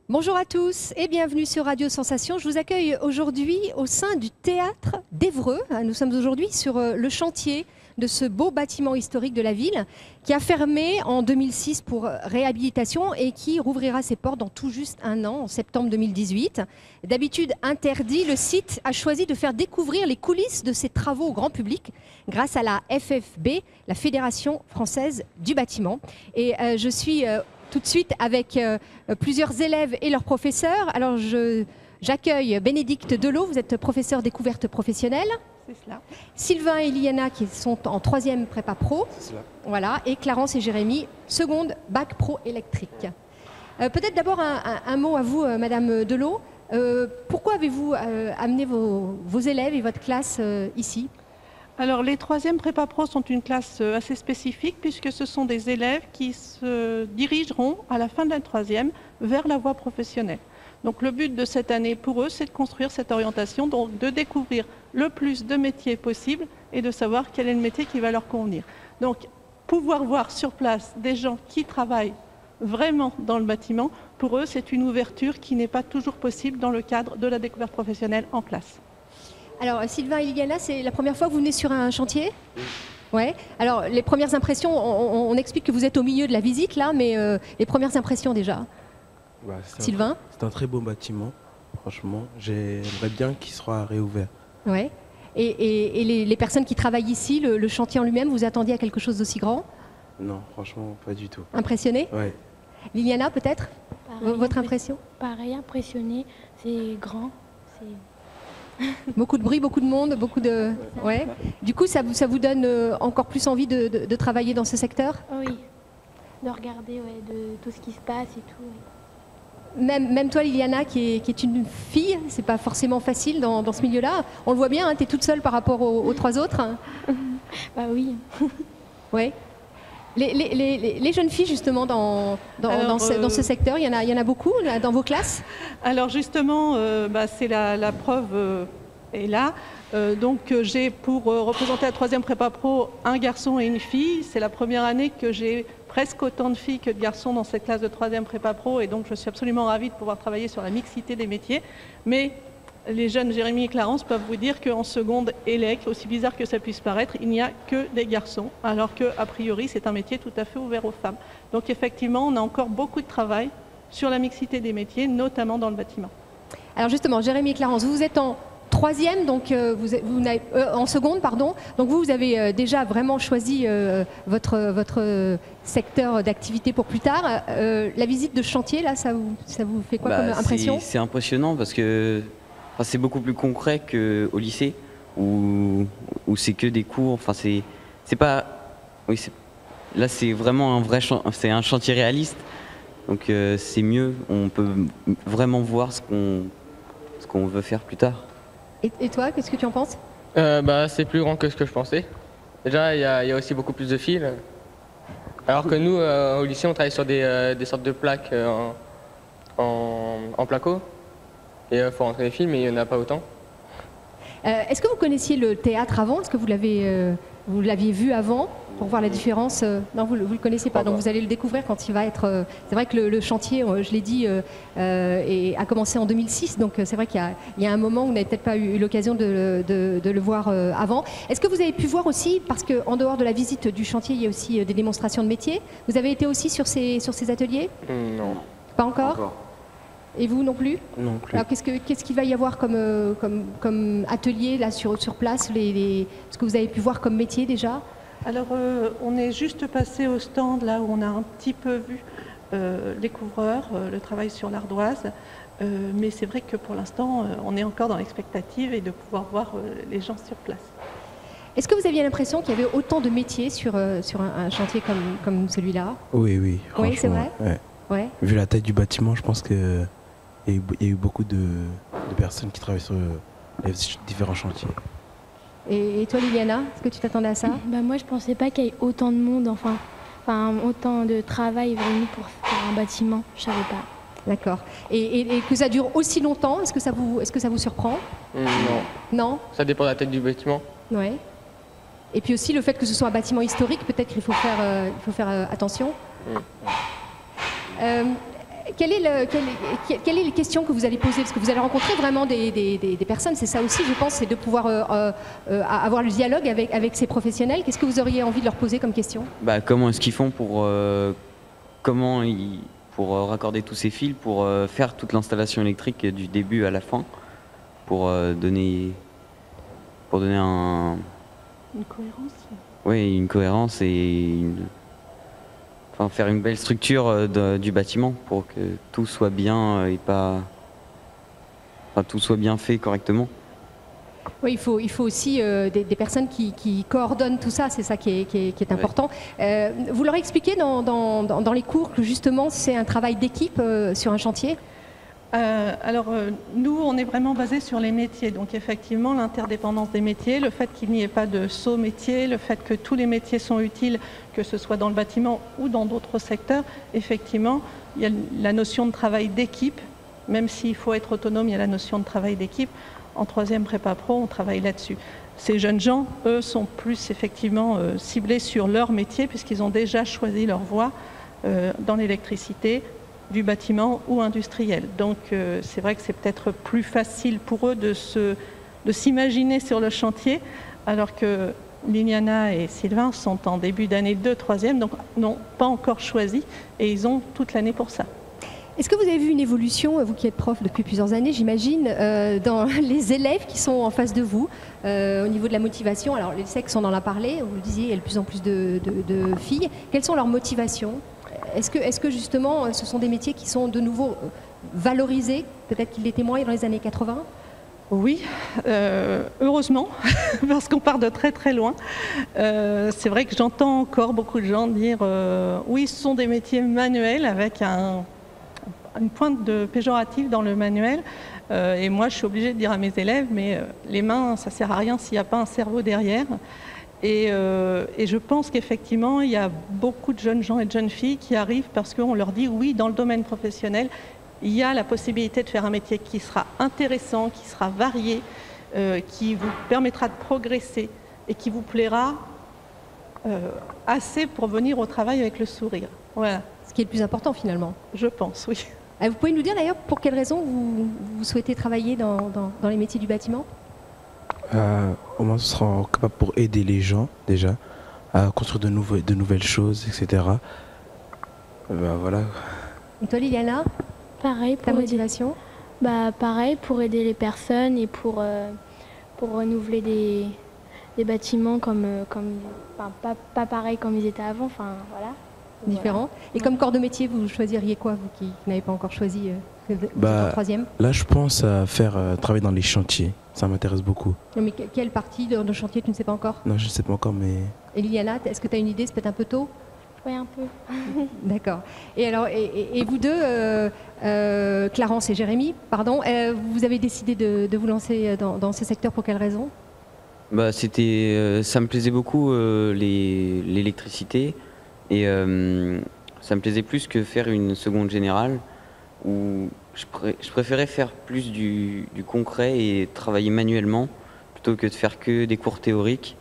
Bonjour à tous et bienvenue sur Radio Sensation. Je vous accueille aujourd'hui au sein du théâtre d'Évreux. Nous sommes aujourd'hui sur le chantier de ce beau bâtiment historique de la ville qui a fermé en 2006 pour réhabilitation et qui rouvrira ses portes dans tout juste un an, en septembre 2018. D'habitude interdit, le site a choisi de faire découvrir les coulisses de ses travaux au grand public grâce à la FFB, la Fédération Française du Bâtiment. Et je suis tout de suite avec plusieurs élèves et leurs professeurs. Alors j'accueille Bénédicte Delot, vous êtes professeur découverte professionnelle. C'est cela. Sylvain et Liliana qui sont en 3e prépa pro. C'est cela. Voilà. Et Clarence et Jérémy, 2e bac pro électrique. Peut-être d'abord un mot à vous, Madame Delot. Pourquoi avez-vous amené vos élèves et votre classe ici ? Alors, les 3e prépa pro sont une classe assez spécifique puisque ce sont des élèves qui se dirigeront à la fin de la 3e vers la voie professionnelle. Donc, le but de cette année pour eux, c'est de construire cette orientation, donc de découvrir le plus de métiers possible et de savoir quel est le métier qui va leur convenir. Donc, pouvoir voir sur place des gens qui travaillent vraiment dans le bâtiment, pour eux, c'est une ouverture qui n'est pas toujours possible dans le cadre de la découverte professionnelle en classe. Alors, Sylvain et Liliana, c'est la première fois que vous venez sur un chantier ? Oui. Ouais. Alors, les premières impressions, on explique que vous êtes au milieu de la visite, là, mais les premières impressions déjà. Bah, Sylvain ? C'est un très beau bâtiment, franchement. J'aimerais bien qu'il soit réouvert. Ouais. Et les personnes qui travaillent ici, le chantier en lui-même, vous attendiez à quelque chose d'aussi grand ? Non, franchement, pas du tout. Impressionné ? Ouais. Liliana, peut-être ? Votre impression ? Pareil, impressionné. C'est grand. Beaucoup de bruit, beaucoup de monde, beaucoup de... Ouais. Du coup, ça vous donne encore plus envie de travailler dans ce secteur ? Oui, de regarder de tout ce qui se passe et tout. Oui. Même toi, Liliana, qui est une fille, c'est pas forcément facile dans ce milieu-là. On le voit bien, hein, tu es toute seule par rapport aux 3 autres. Bah oui. Ouais. Les jeunes filles, justement, dans ce secteur, il y en a beaucoup là, dans vos classes ? Alors justement, c'est la preuve est là. Donc j'ai pour représenter la 3e prépa pro un garçon et une fille. C'est la première année que j'ai presque autant de filles que de garçons dans cette classe de 3e prépa pro. Et donc je suis absolument ravie de pouvoir travailler sur la mixité des métiers. Mais les jeunes Jérémy et Clarence peuvent vous dire qu'en seconde élec, aussi bizarre que ça puisse paraître, il n'y a que des garçons, alors qu'a priori c'est un métier tout à fait ouvert aux femmes. Donc effectivement, on a encore beaucoup de travail sur la mixité des métiers, notamment dans le bâtiment. Alors justement, Jérémy et Clarence, vous êtes en 3e, donc en seconde, pardon. Donc vous avez déjà vraiment choisi votre secteur d'activité pour plus tard. La visite de chantier, là, ça vous fait quoi comme impression ? C'est impressionnant parce que c'est beaucoup plus concret qu'au lycée où c'est que des cours. Enfin, c'est pas. Oui, là, c'est vraiment c'est un chantier réaliste. Donc c'est mieux. On peut vraiment voir ce qu'on veut faire plus tard. Et toi, qu'est-ce que tu en penses ? C'est plus grand que ce que je pensais. Déjà, il y a aussi beaucoup plus de fils. Alors que nous, au lycée, on travaille sur des sortes de plaques en placo. Et il faut rentrer les fils, mais il n'y en a pas autant. Est-ce que vous connaissiez le théâtre avant ? Est-ce que vous l'aviez vu avant pour voir la différence ? Non, vous ne le connaissez pas, donc vous allez le découvrir quand il va être... C'est vrai que le chantier, je l'ai dit, a commencé en 2006, donc c'est vrai qu'il y a un moment où vous n'avez peut-être pas eu l'occasion de le voir avant. Est-ce que vous avez pu voir aussi, parce qu'en dehors de la visite du chantier, il y a aussi des démonstrations de métiers, vous avez été aussi sur ces ateliers ? Non. Pas encore ? Et vous non plus ? Non plus. Alors qu'est-ce qu'il va y avoir comme atelier là sur place, ce que vous avez pu voir comme métier déjà ? Alors on est juste passé au stand là où on a un petit peu vu les couvreurs, le travail sur l'ardoise, mais c'est vrai que pour l'instant on est encore dans l'expectative et de pouvoir voir les gens sur place. Est-ce que vous aviez l'impression qu'il y avait autant de métiers sur un chantier comme celui-là ? Oui, franchement. Oui, c'est vrai ? Ouais. Vu la taille du bâtiment, je pense qu'il y a eu beaucoup de personnes qui travaillent sur les différents chantiers. Et toi, Liliana, est-ce que tu t'attendais à ça ? Moi, je pensais pas qu'il y ait autant de monde, enfin autant de travail venu pour faire un bâtiment. Je savais pas. D'accord. Et que ça dure aussi longtemps, est-ce que ça vous surprend? Non, Non? ça dépend de la tête du bâtiment. Ouais. Et puis aussi le fait que ce soit un bâtiment historique, peut-être qu'il faut faire attention. Quelles sont les questions que vous allez poser? Parce que vous allez rencontrer vraiment des personnes, c'est ça aussi, je pense, c'est de pouvoir avoir le dialogue avec ces professionnels. Qu'est-ce que vous auriez envie de leur poser comme question? Bah, comment est-ce qu'ils font pour raccorder tous ces fils, pour faire toute l'installation électrique du début à la fin, pour donner Une cohérence. oui, une cohérence et faire une belle structure du bâtiment pour que tout soit bien tout soit bien fait correctement. Oui, il faut aussi des personnes qui coordonnent tout ça, c'est ça qui est important. Vous leur expliquez dans les cours que justement c'est un travail d'équipe sur un chantier? Nous, on est vraiment basé sur les métiers. Donc effectivement, l'interdépendance des métiers, le fait qu'il n'y ait pas de saut métier, le fait que tous les métiers sont utiles, que ce soit dans le bâtiment ou dans d'autres secteurs, effectivement, il y a la notion de travail d'équipe. Même s'il faut être autonome, il y a la notion de travail d'équipe. En troisième prépa pro, on travaille là-dessus. Ces jeunes gens, eux, sont plus effectivement ciblés sur leur métier puisqu'ils ont déjà choisi leur voie dans l'électricité, du bâtiment ou industriel. Donc c'est vrai que c'est peut-être plus facile pour eux de s'imaginer sur le chantier, alors que Liliana et Sylvain sont en début d'année 2, 3e, donc n'ont pas encore choisi et ils ont toute l'année pour ça. Est-ce que vous avez vu une évolution, vous qui êtes prof depuis plusieurs années, j'imagine, dans les élèves qui sont en face de vous, au niveau de la motivation? Alors les sexes, on en a parlé, vous le disiez, il y a de plus en plus de filles. Quelles sont leurs motivations? Est-ce que justement ce sont des métiers qui sont de nouveau valorisés, peut-être qu'ils l'étaient moins dans les années 80? Oui, heureusement, parce qu'on part de très très loin. C'est vrai que j'entends encore beaucoup de gens dire oui, ce sont des métiers manuels avec une pointe de péjoratif dans le manuel. Et moi, je suis obligée de dire à mes élèves, mais les mains, ça ne sert à rien s'il n'y a pas un cerveau derrière. Et je pense qu'effectivement, il y a beaucoup de jeunes gens et de jeunes filles qui arrivent parce qu'on leur dit oui, dans le domaine professionnel, il y a la possibilité de faire un métier qui sera intéressant, qui sera varié, qui vous permettra de progresser et qui vous plaira assez pour venir au travail avec le sourire. Voilà. Ce qui est le plus important finalement. Je pense, oui. Vous pouvez nous dire d'ailleurs pour quelles raisons vous souhaitez travailler dans les métiers du bâtiment? Au moins, ce sera capable pour aider les gens déjà à construire de nouvelles choses, etc. Voilà. Et toi, Liliana, Pareil ta pour motivation? pareil pour aider les personnes et pour renouveler des bâtiments pas pareil comme ils étaient avant. Enfin voilà. Différent. Et comme corps de métier, vous choisiriez quoi, vous qui n'avez pas encore choisi vous êtes en troisième? Là, je pense à travailler dans les chantiers. Ça m'intéresse beaucoup. Non, mais quelle partie de nos chantiers tu ne sais pas encore? Non, je ne sais pas encore, mais... Et Liliana, est-ce que tu as une idée? C'est peut-être un peu tôt? Oui, un peu. D'accord. Et alors, et vous deux, Clarence et Jérémy, pardon, vous avez décidé de vous lancer dans ce secteur pour quelle raison? Bah, ça me plaisait beaucoup l'électricité et ça me plaisait plus que faire une seconde générale où je préférais faire plus du concret et travailler manuellement plutôt que de faire que des cours théoriques.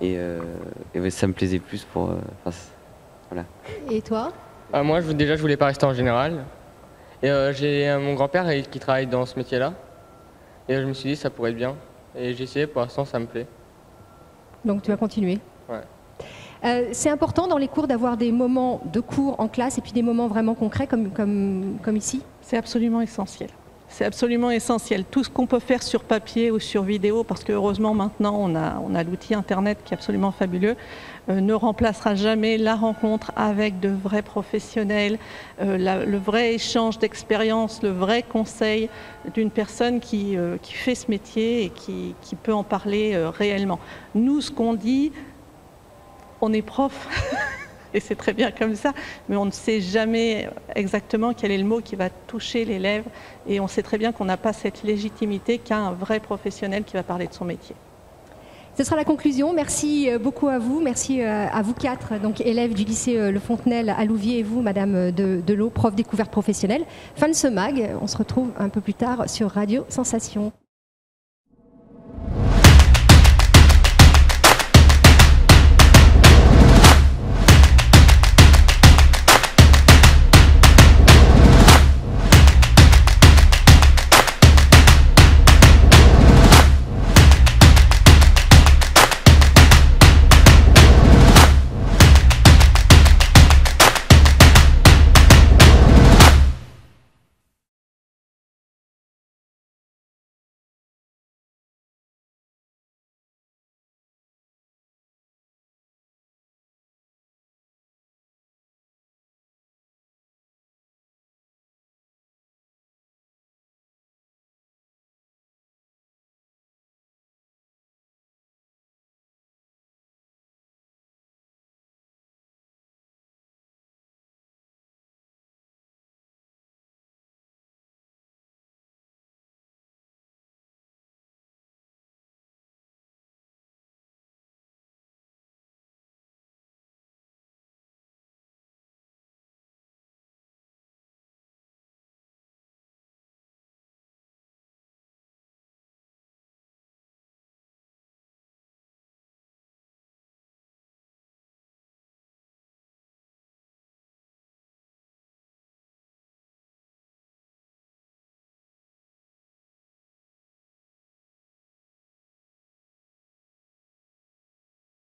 Et ça me plaisait plus voilà. Et toi? Moi, je voulais pas rester en général. Et j'ai mon grand-père qui travaille dans ce métier-là. Et je me suis dit, ça pourrait être bien. Et j'ai essayé, pour l'instant, ça me plaît. Donc tu vas continuer? Ouais. C'est important dans les cours d'avoir des moments de cours en classe et puis des moments vraiment concrets comme ici? C'est absolument essentiel. C'est absolument essentiel. Tout ce qu'on peut faire sur papier ou sur vidéo, parce que heureusement maintenant on a l'outil Internet qui est absolument fabuleux, ne remplacera jamais la rencontre avec de vrais professionnels, le vrai échange d'expérience, le vrai conseil d'une personne qui fait ce métier et qui peut en parler réellement. Nous, ce qu'on dit, on est prof. Et c'est très bien comme ça, mais on ne sait jamais exactement quel est le mot qui va toucher l'élève. Et on sait très bien qu'on n'a pas cette légitimité qu'a un vrai professionnel qui va parler de son métier. Ce sera la conclusion. Merci beaucoup à vous. Merci à vous quatre, donc élèves du lycée Le Fontenelle à Louviers, et vous, Madame Delot, prof découverte professionnelle. Fin de ce mag. On se retrouve un peu plus tard sur Radio Sensation.